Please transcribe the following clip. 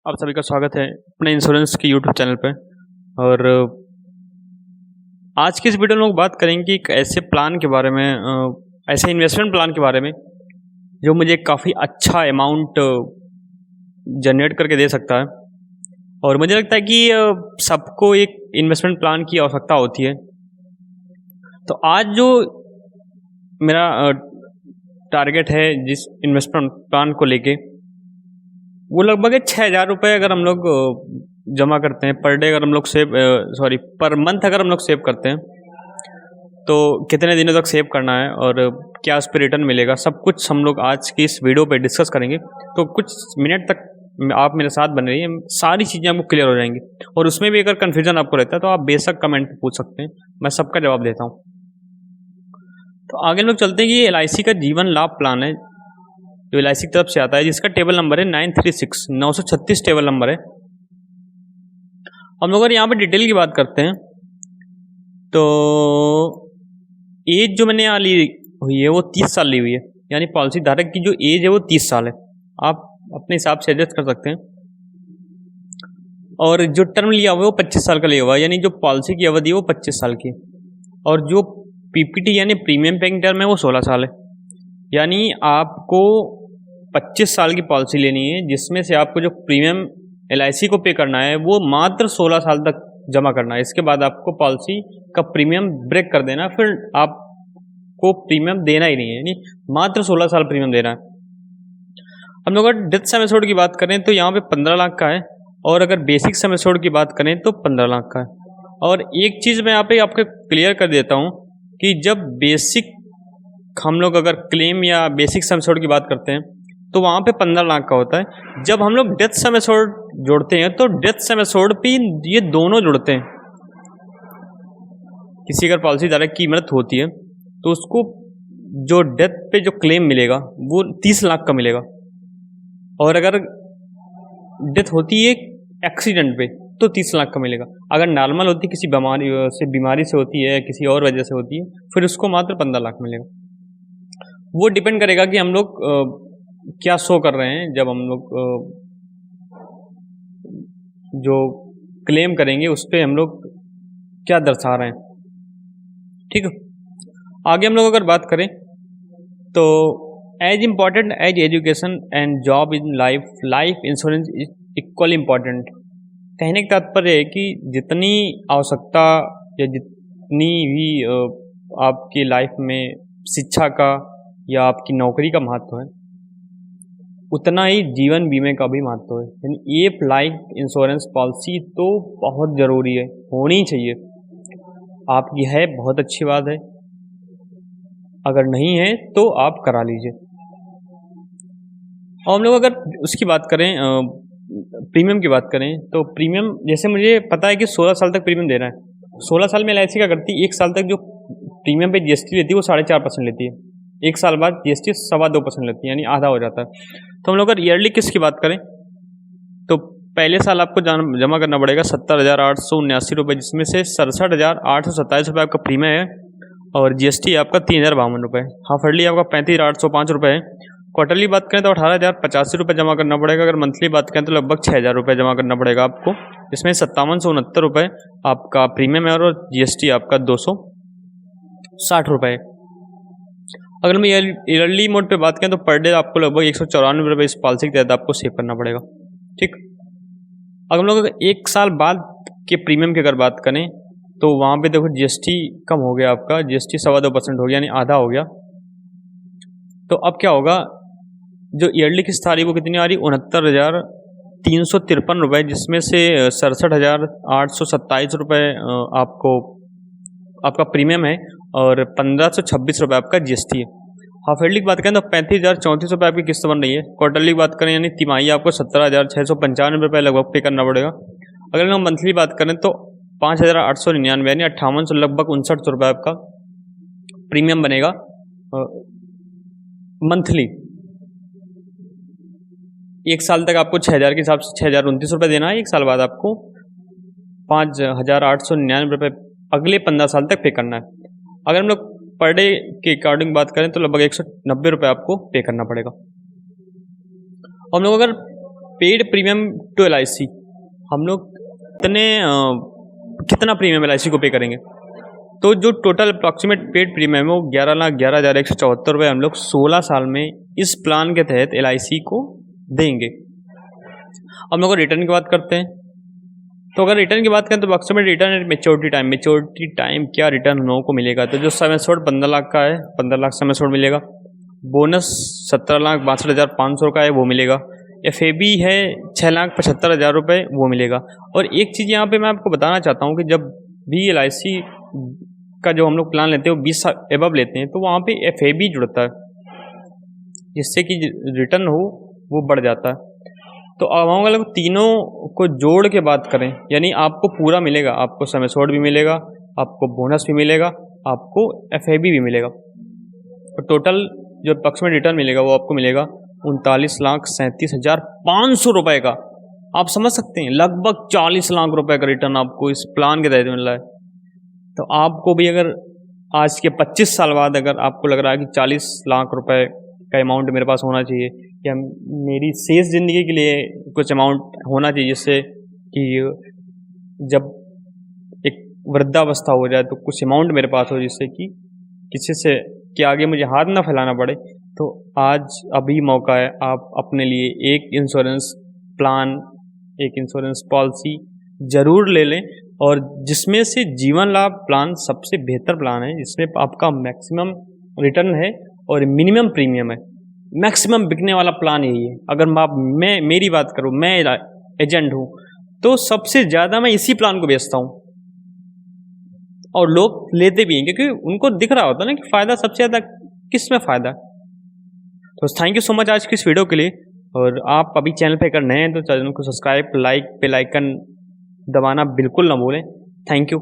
आप सभी का स्वागत है अपने इंश्योरेंस के यूट्यूब चैनल पे। और आज की इस वीडियो में लोग बात करेंगे कि एक ऐसे प्लान के बारे में, ऐसे इन्वेस्टमेंट प्लान के बारे में जो मुझे काफ़ी अच्छा अमाउंट जनरेट करके दे सकता है। और मुझे लगता है कि सबको एक इन्वेस्टमेंट प्लान की आवश्यकता होती है। तो आज जो मेरा टारगेट है जिस इन्वेस्टमेंट प्लान को लेके, वो लगभग है 6,000 रुपये अगर हम लोग जमा करते हैं पर डे, अगर हम लोग पर मंथ अगर हम लोग सेव करते हैं तो कितने दिनों तक सेव करना है और क्या उस पर रिटर्न मिलेगा, सब कुछ हम लोग आज की इस वीडियो पे डिस्कस करेंगे। तो कुछ मिनट तक आप मेरे साथ बने रहिए, सारी चीज़ें आपको क्लियर हो जाएंगी। और उसमें भी अगर कन्फ्यूजन आपको रहता है तो आप बेशक कमेंट पे पूछ सकते हैं, मैं सबका जवाब देता हूँ। तो आगे हम लोग चलते हैं कि ये LIC का जीवन लाभ प्लान है जो LIC की तरफ से आता है, जिसका टेबल नंबर है 936 टेबल नंबर है। हम लोग अगर यहाँ पे डिटेल की बात करते हैं तो एज जो मैंने यहाँ ली हुई है वो 30 साल ली हुई है, यानी पॉलिसी धारक की जो एज है वो 30 साल है। आप अपने हिसाब से एडजस्ट कर सकते हैं। और जो टर्म लिया हुआ है वो 25 साल का लिया हुआ है, यानी जो पॉलिसी की अवधि है वो 25 साल की। और जो PPT यानी प्रीमियम पेइंग टर्म है वो 16 साल है। यानी आपको 25 साल की पॉलिसी लेनी है जिसमें से आपको जो प्रीमियम LIC को पे करना है वो मात्र 16 साल तक जमा करना है। इसके बाद आपको पॉलिसी का प्रीमियम ब्रेक कर देना, फिर आपको प्रीमियम देना ही नहीं है, यानी मात्र 16 साल प्रीमियम देना है। हम लोग अगर डेथ सम एश्योर्ड की बात करें तो यहाँ पे 15 लाख का है, और अगर बेसिक सम एश्योर्ड की बात करें तो 15 लाख का है। और एक चीज़ मैं यहाँ पे आपको क्लियर कर देता हूँ कि जब बेसिक हम लोग अगर क्लेम या बेसिक सम एश्योर्ड की बात करते हैं तो वहाँ पे 15 लाख का होता है। जब हम लोग डेथ सम एश्योर्ड जोड़ते हैं तो डेथ सम एश्योर्ड पे ये दोनों जुड़ते हैं। किसी अगर पॉलिसी धारक की मृत्यु होती है तो उसको जो डेथ पे जो क्लेम मिलेगा वो 30 लाख का मिलेगा। और अगर डेथ होती है एक्सीडेंट पे तो 30 लाख का मिलेगा। अगर नॉर्मल होती किसी बीमारी से होती है, किसी और वजह से होती है, फिर उसको मात्र 15 लाख मिलेगा। वो डिपेंड करेगा कि हम लोग क्या शो कर रहे हैं। जब हम लोग जो क्लेम करेंगे उस पर हम लोग क्या दर्शा रहे हैं, ठीक है। आगे हम लोग अगर बात करें तो as important as education and job in life insurance is equal important. कहने का तात्पर्य है कि जितनी आवश्यकता या जितनी भी आपकी लाइफ में शिक्षा का या आपकी नौकरी का महत्व है, उतना ही जीवन बीमे का भी महत्व है। यानी एक लाइफ इंश्योरेंस पॉलिसी तो बहुत ज़रूरी है, होनी चाहिए। आपकी है बहुत अच्छी बात है, अगर नहीं है तो आप करा लीजिए। और हम लोग अगर उसकी बात करें, प्रीमियम की बात करें, तो प्रीमियम जैसे मुझे पता है कि 16 साल तक प्रीमियम देना है। 16 साल में LIC क्या करती है, 1 साल तक जो प्रीमियम पे GST लेती है वो 4.5% लेती है। 1 साल बाद GST 2.25% लेती है, यानी आधा हो जाता है। तो हम लोग अगर ईयरली किस्त की बात करें तो पहले साल आपको जमा करना पड़ेगा 70,879 रुपये, जिसमें से 67,827 रुपये आपका प्रीमियम है और GST आपका 3,052 रुपये। हाफ ईयरली आपका 35,805 रुपये है। क्वार्टरली बात करें तो 18,085 रुपये जमा करना पड़ेगा। अगर मंथली बात करें तो लगभग 6,000 रुपये जमा करना पड़ेगा आपको, इसमें 5769 रुपये आपका प्रीमियम है और GST आपका 260 रुपये। अगर हम ईयरली मोड पे बात करें तो पर डे आपको लगभग 194 रुपये इस पॉलिसी के तहत आपको सेव करना पड़ेगा, ठीक। अगर हम लोग 1 साल बाद के प्रीमियम की अगर बात करें तो वहाँ पे देखो GST कम हो गया, आपका GST 2.25% हो गया, यानी आधा हो गया। तो अब क्या होगा, जो ईयरली किस्त आ रही वो कितनी आ रही, 69,353 रुपये, जिसमें से 67,827 रुपये आपका प्रीमियम है और 1,526 रुपये आपका GST है। हाफ ईयरली की बात करें तो 35,034 रुपये आपकी किस्त बन रही है। क्वार्टरली की बात करें यानी तिमाही आपको 17,695 रुपये लगभग पे करना पड़ेगा। अगर हम मंथली बात करें तो 5,899 यानी 5800 लगभग 59 रुपये आपका प्रीमियम बनेगा मंथली। 1 साल तक आपको 6,000 के हिसाब से 6,029 रुपये देना है। 1 साल बाद आपको 5,899 रुपये अगले 15 साल तक पे करना है। अगर हम लोग पर डे के अकॉर्डिंग बात करें तो लगभग 190 रुपये आपको पे करना पड़ेगा। हम लोग अगर पेड प्रीमियम टू LIC हम लोग कितना प्रीमियम LIC को पे करेंगे। तो जो टोटल अप्रॉक्सीमेट पेड प्रीमियम है वो 11,11,174 रुपये हम लोग 16 साल में इस प्लान के तहत LIC को देंगे। अब हम लोग रिटर्न की बात करते हैं। तो अगर रिटर्न की बात करें तो approximate return eight maturity time क्या रिटर्न हम लोगों को मिलेगा। तो जो सम एश्योर्ड 15 लाख का है 15 लाख सम एश्योर्ड मिलेगा। बोनस 17,62,500 का है वो मिलेगा। FAB है 6,75,000 रुपये वो मिलेगा। और एक चीज़ यहाँ पे मैं आपको बताना चाहता हूँ कि जब भी LIC का जो हम लोग प्लान लेते हैं वो 20 एबव लेते हैं तो वहाँ पे FAB जुड़ता है जिससे कि रिटर्न हो वो बढ़ जाता है। तो अब हम अगर तीनों को जोड़ के बात करें यानी आपको पूरा मिलेगा, आपको सम एश्योर्ड भी मिलेगा, आपको बोनस भी मिलेगा, आपको FAB भी मिलेगा। और टोटल जो अप्रॉक्सीमेट रिटर्न मिलेगा वो आपको मिलेगा 39,37,500 रुपये का। आप समझ सकते हैं लगभग 40 लाख रुपए का रिटर्न आपको इस प्लान के तहत मिल रहा है। तो आपको भी अगर आज के 25 साल बाद अगर आपको लग रहा है कि 40 लाख रुपए का अमाउंट मेरे पास होना चाहिए या मेरी शेष ज़िंदगी के लिए कुछ अमाउंट होना चाहिए जिससे कि जब एक वृद्धावस्था हो जाए तो कुछ अमाउंट मेरे पास हो जिससे कि किसी से कि आगे मुझे हाथ ना फैलाना पड़े, तो आज अभी मौका है आप अपने लिए एक इंश्योरेंस प्लान, एक इंश्योरेंस पॉलिसी ज़रूर ले लें। और जिसमें से जीवन लाभ प्लान सबसे बेहतर प्लान है जिसमें आपका मैक्सिमम रिटर्न है और मिनिमम प्रीमियम है। मैक्सिमम बिकने वाला प्लान यही है। अगर मैं मेरी बात करूँ, मैं एजेंट हूँ तो सबसे ज़्यादा मैं इसी प्लान को बेचता हूँ और लोग लेते भी हैं क्योंकि उनको दिख रहा होता है ना कि फ़ायदा सबसे ज़्यादा किस में फ़ायदा है। तो थैंक यू सो मच आज की इस वीडियो के लिए। और आप अभी चैनल पे अगर नए हैं तो चैनल को सब्सक्राइब, लाइक, बेल आइकन दबाना बिल्कुल ना भूलें। Thank you.